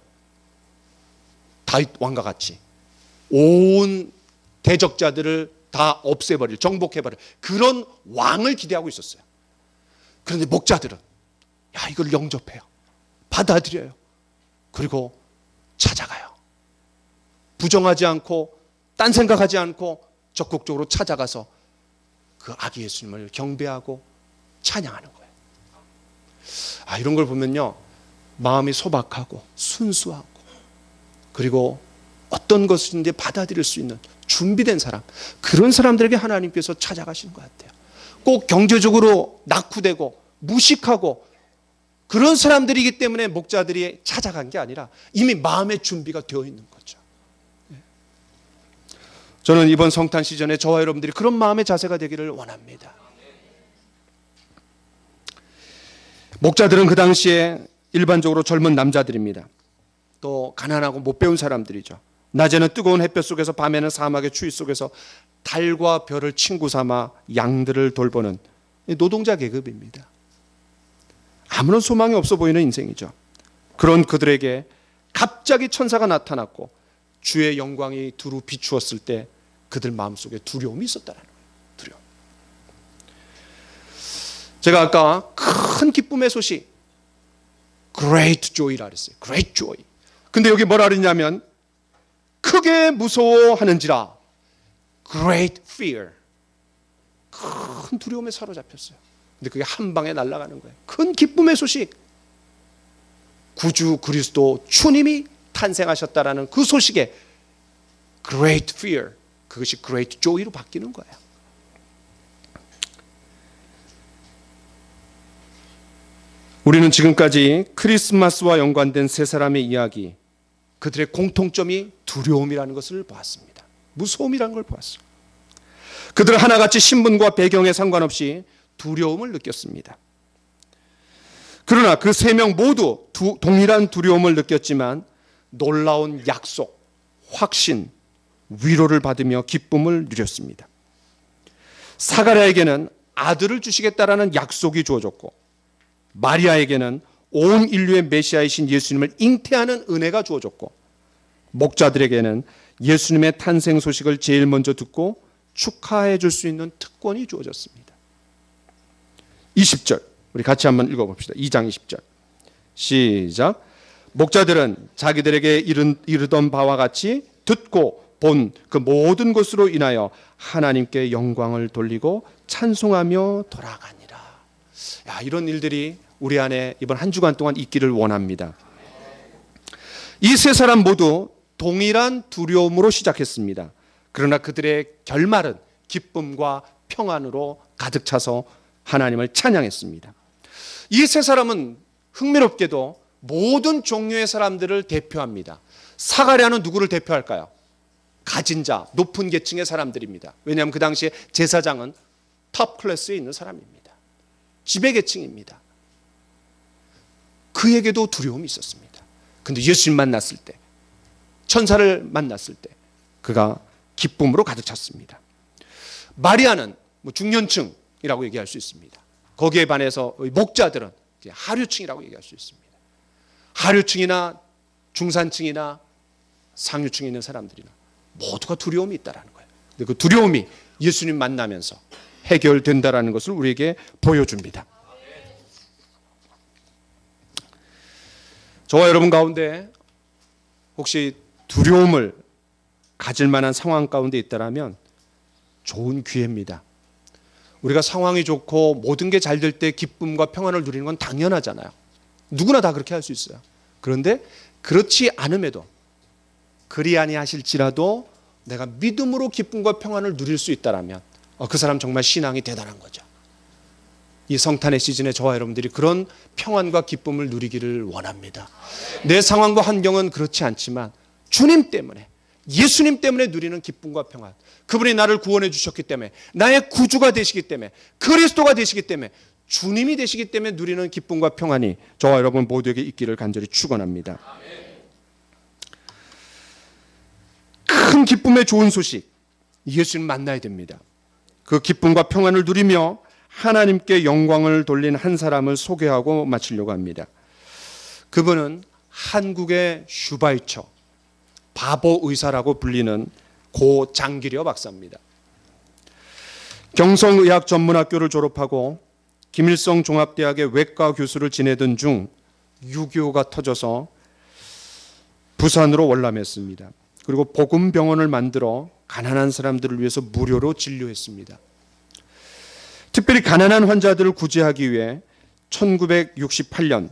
다윗 왕과 같이 온 대적자들을 다 없애버릴, 정복해버릴 그런 왕을 기대하고 있었어요. 그런데 목자들은 야, 이걸 영접해요. 받아들여요. 그리고 찾아가요. 부정하지 않고 딴 생각하지 않고 적극적으로 찾아가서 그 아기 예수님을 경배하고 찬양하는 거예요. 이런 걸 보면요, 마음이 소박하고 순수하고 그리고 어떤 것인지 받아들일 수 있는 준비된 사람, 그런 사람들에게 하나님께서 찾아가시는 것 같아요. 꼭 경제적으로 낙후되고 무식하고 그런 사람들이기 때문에 목자들이 찾아간 게 아니라 이미 마음의 준비가 되어 있는 거죠. 저는 이번 성탄 시즌에 저와 여러분들이 그런 마음의 자세가 되기를 원합니다. 목자들은 그 당시에 일반적으로 젊은 남자들입니다. 또 가난하고 못 배운 사람들이죠. 낮에는 뜨거운 햇볕 속에서, 밤에는 사막의 추위 속에서 달과 별을 친구 삼아 양들을 돌보는 노동자 계급입니다. 아무런 소망이 없어 보이는 인생이죠. 그런 그들에게 갑자기 천사가 나타났고 주의 영광이 두루 비추었을 때 그들 마음속에 두려움이 있었다는 거예요. 두려움. 제가 아까 큰 기쁨의 소식, Great Joy라 그랬어요. Great Joy. 근데 여기 뭐라 그랬냐면 크게 무서워하는지라 Great Fear. 큰 두려움에 사로잡혔어요. 근데 그게 한 방에 날아가는 거예요. 큰 기쁨의 소식, 구주 그리스도 주님이 탄생하셨다라는 그 소식에 Great Fear, 그것이 Great Joy로 바뀌는 거예요. 우리는 지금까지 크리스마스와 연관된 세 사람의 이야기, 그들의 공통점이 두려움이라는 것을 보았습니다. 무서움이라는 걸 보았어요. 그들은 하나같이 신분과 배경에 상관없이 두려움을 느꼈습니다. 그러나 그 세 명 모두 동일한 두려움을 느꼈지만 놀라운 약속, 확신, 위로를 받으며 기쁨을 누렸습니다. 사가랴에게는 아들을 주시겠다라는 약속이 주어졌고 마리아에게는 온 인류의 메시아이신 예수님을 잉태하는 은혜가 주어졌고 목자들에게는 예수님의 탄생 소식을 제일 먼저 듣고 축하해 줄 수 있는 특권이 주어졌습니다. 20절 우리 같이 한번 읽어봅시다. 2장 20절 시작. 목자들은 자기들에게 이르던 바와 같이 듣고 본 그 모든 것으로 인하여 하나님께 영광을 돌리고 찬송하며 돌아가니라. 야, 이런 일들이 우리 안에 이번 한 주간 동안 있기를 원합니다. 이 세 사람 모두 동일한 두려움으로 시작했습니다. 그러나 그들의 결말은 기쁨과 평안으로 가득 차서 하나님을 찬양했습니다. 이 세 사람은 흥미롭게도 모든 종류의 사람들을 대표합니다. 사가랴는 누구를 대표할까요? 가진 자, 높은 계층의 사람들입니다. 왜냐하면 그 당시에 제사장은 탑 클래스에 있는 사람입니다. 지배계층입니다. 그에게도 두려움이 있었습니다. 그런데 예수님 만났을 때, 천사를 만났을 때 그가 기쁨으로 가득 찼습니다. 마리아는 중년층이라고 얘기할 수 있습니다. 거기에 반해서 목자들은 하류층이라고 얘기할 수 있습니다. 하류층이나 중산층이나 상류층에 있는 사람들이나 모두가 두려움이 있다는 거예요. 근데 그 두려움이 예수님 만나면서 해결된다는 것을 우리에게 보여줍니다. 저와 여러분 가운데 혹시 두려움을 가질 만한 상황 가운데 있다면 좋은 기회입니다. 우리가 상황이 좋고 모든 게 잘 될 때 기쁨과 평안을 누리는 건 당연하잖아요. 누구나 다 그렇게 할 수 있어요. 그런데 그렇지 않음에도 그리 아니하실지라도 내가 믿음으로 기쁨과 평안을 누릴 수 있다면 그 사람 정말 신앙이 대단한 거죠. 이 성탄의 시즌에 저와 여러분들이 그런 평안과 기쁨을 누리기를 원합니다. 내 상황과 환경은 그렇지 않지만 주님 때문에, 예수님 때문에 누리는 기쁨과 평안, 그분이 나를 구원해 주셨기 때문에, 나의 구주가 되시기 때문에, 그리스도가 되시기 때문에, 주님이 되시기 때문에 누리는 기쁨과 평안이 저와 여러분 모두에게 있기를 간절히 축원합니다. 큰 기쁨의 좋은 소식, 예수님 만나야 됩니다. 그 기쁨과 평안을 누리며 하나님께 영광을 돌린 한 사람을 소개하고 마치려고 합니다. 그분은 한국의 슈바이처, 바보 의사라고 불리는 고 장기려 박사입니다. 경성의학전문학교를 졸업하고 김일성 종합대학의 외과 교수를 지내던 중 6.25가 터져서 부산으로 월남했습니다. 그리고 복음병원을 만들어 가난한 사람들을 위해서 무료로 진료했습니다. 특별히 가난한 환자들을 구제하기 위해 1968년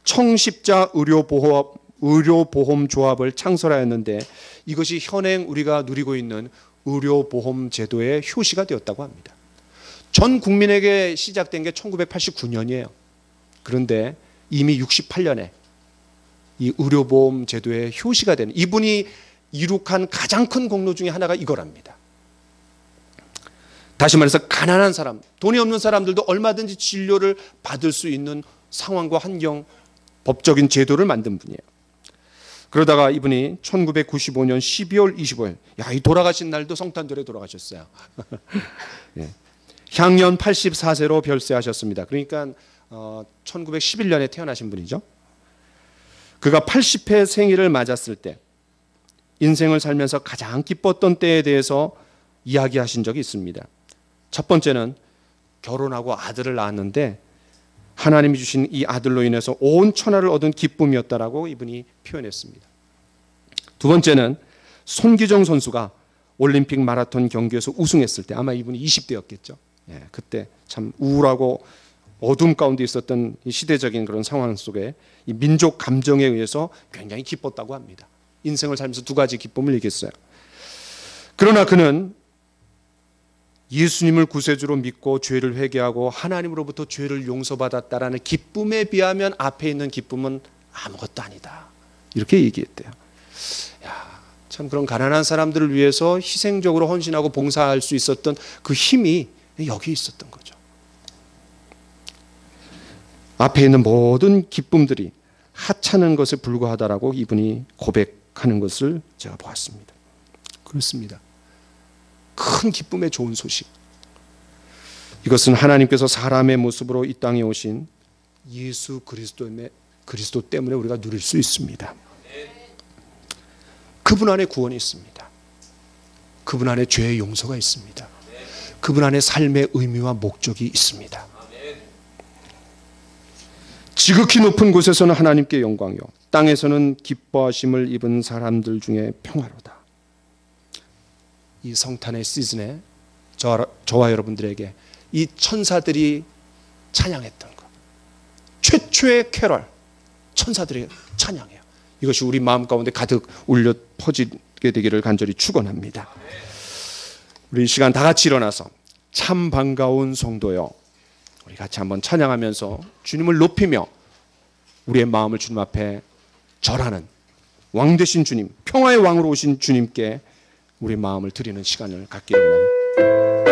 청십자 의료보험조합을 창설하였는데 이것이 현행 우리가 누리고 있는 의료보험제도의 효시가 되었다고 합니다. 전 국민에게 시작된 게 1989년이에요. 그런데 이미 68년에 이 의료보험제도의 효시가 되는, 이분이 이룩한 가장 큰 공로 중에 하나가 이거랍니다. 다시 말해서 가난한 사람, 돈이 없는 사람들도 얼마든지 진료를 받을 수 있는 상황과 환경, 법적인 제도를 만든 분이에요. 그러다가 이분이 1995년 12월 25일, 이 돌아가신 날도 성탄절에 돌아가셨어요. 예. 향년 84세로 별세하셨습니다. 그러니까 1911년에 태어나신 분이죠. 그가 80회 생일을 맞았을 때 인생을 살면서 가장 기뻤던 때에 대해서 이야기하신 적이 있습니다. 첫 번째는 결혼하고 아들을 낳았는데 하나님이 주신 이 아들로 인해서 온 천하를 얻은 기쁨이었다라고 이분이 표현했습니다. 두 번째는 손기정 선수가 올림픽 마라톤 경기에서 우승했을 때, 아마 이분이 20대였겠죠. 예, 그때 참 우울하고 어둠 가운데 있었던 이 시대적인 그런 상황 속에 이 민족 감정에 의해서 굉장히 기뻤다고 합니다. 인생을 살면서 두 가지 기쁨을 얘기했어요. 그러나 그는 예수님을 구세주로 믿고 죄를 회개하고 하나님으로부터 죄를 용서받았다라는 기쁨에 비하면 앞에 있는 기쁨은 아무것도 아니다, 이렇게 얘기했대요. 참 그런 가난한 사람들을 위해서 희생적으로 헌신하고 봉사할 수 있었던 그 힘이 여기 있었던 거죠. 앞에 있는 모든 기쁨들이 하찮은 것에 불과하다라고 이분이 고백하는 것을 제가 보았습니다. 그렇습니다. 큰 기쁨의 좋은 소식. 이것은 하나님께서 사람의 모습으로 이 땅에 오신 예수 그리스도 때문에 우리가 누릴 수 있습니다. 그분 안에 구원이 있습니다. 그분 안에 죄의 용서가 있습니다. 그분 안에 삶의 의미와 목적이 있습니다. 지극히 높은 곳에서는 하나님께 영광이요, 땅에서는 기뻐하심을 입은 사람들 중에 평화로다. 이 성탄의 시즌에 저와 여러분들에게 이 천사들이 찬양했던 것, 최초의 캐럴, 천사들의 찬양이에요. 이것이 우리 마음 가운데 가득 울려 퍼지게 되기를 간절히 축원합니다. 우리 이 시간 다 같이 일어나서 참 반가운 성도여, 우리 같이 한번 찬양하면서 주님을 높이며 우리의 마음을 주님 앞에 절하는 왕 되신 주님, 평화의 왕으로 오신 주님께 우리 마음을 드리는 시간을 갖기를 원합니다.